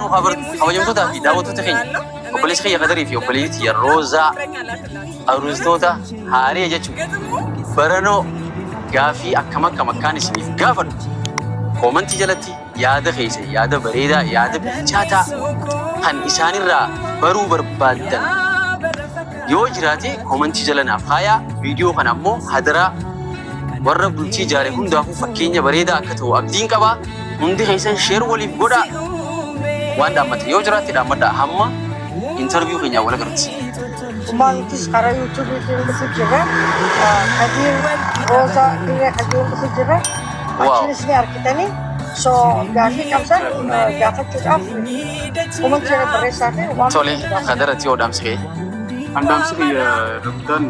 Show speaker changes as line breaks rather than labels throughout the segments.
برنو خبجمتوتا في دعوتو تخين وبليس خي قدري في وبليس يا روزا أروزتوتا هاري جاتشو برنو غافي أكما كان اسمي غافر كومنتي جلتي يادا خيسة يادا بريدا يادا بيجاتا هن إساني را برو بربادن يو جراتي كومنتي جلنا فايا فيديو خنامو هدرا warra bultii jaare hundaafuu fakkeenya bareedaa akka ta'u abdiin qaba hundi keessan share waliif godha waan dhaammate yoo jiraatti dhaammadha hamma interview keenya wal agarti
Humanitys kara YouTube itu sejera hadir Rosa ini hadir sejera jenis ni kita ni so gafi kamsan gafa kita Human cara beresahnya
Soleh kadar tiyo dam sih
andam sih ya Ramadan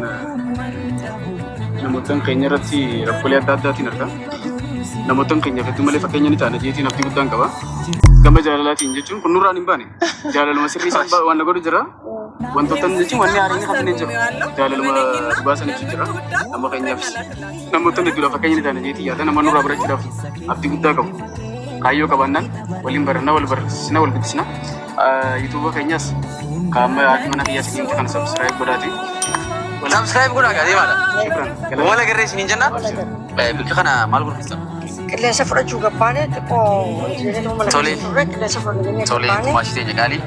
namotan keenya irratti rakkoolee adda addaatiin argama. Namotan keenya hedduu malee fakkeenya ni taana jeetiin abdii guddaan qaba. Gama jaalalaatiin jechuun kun nurraan hin baane. Jaalaluma sirrii isaan waan godhu jira. Wantoota jechuun wanni haariin kan hin jiru. Jaalaluma baasan jira. Nama keenyaafis namoota hedduudha fakkeenya ni taana jeetiin yaada nama nurraa barachuudhaaf abdii guddaa qabu. Kaayyoo qabaannaan waliin barannaa wal barsiisna wal guddisna. YouTube keenyas kaama mana kiyyaas kan subscribe godhaati.
subscribe guna gadi mala wala garre sinin janna bika kana mal guruf islam
kille safra juga pane ko
tole
kille safra ni
tole mashite jagali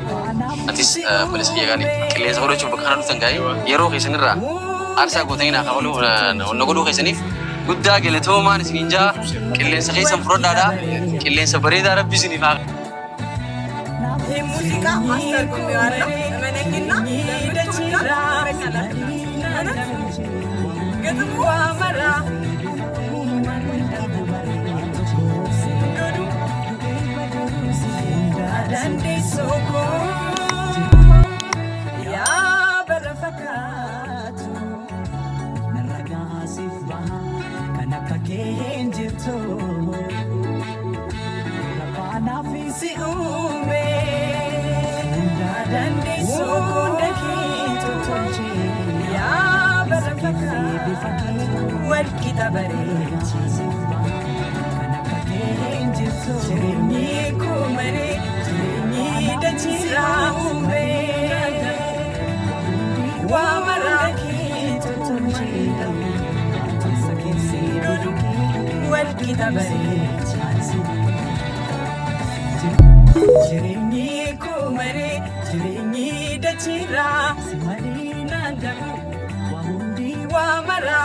atis polis jagali kille safra chuba kana tangai yero khisinira arsa gotaina khawlu nogodu khisinif gudda geleto man sininja kille sakhisan frodada kille sabarida rabbi sinifa
musika master kumiyara menengina dachira Gadu amara Dande soko Ya barafakatu Naraga asifba Kanaka kenjito Rapana fisi ume Dande soko Dakito tonji Ya والكتا بريتي كانك كنجتو ترينيكو مري تريني دتيراو ومراكي تتنجي تسكن سيدو والكتا بريتي ترينيكو مري تريني دتيراو مرينا دمو وامرا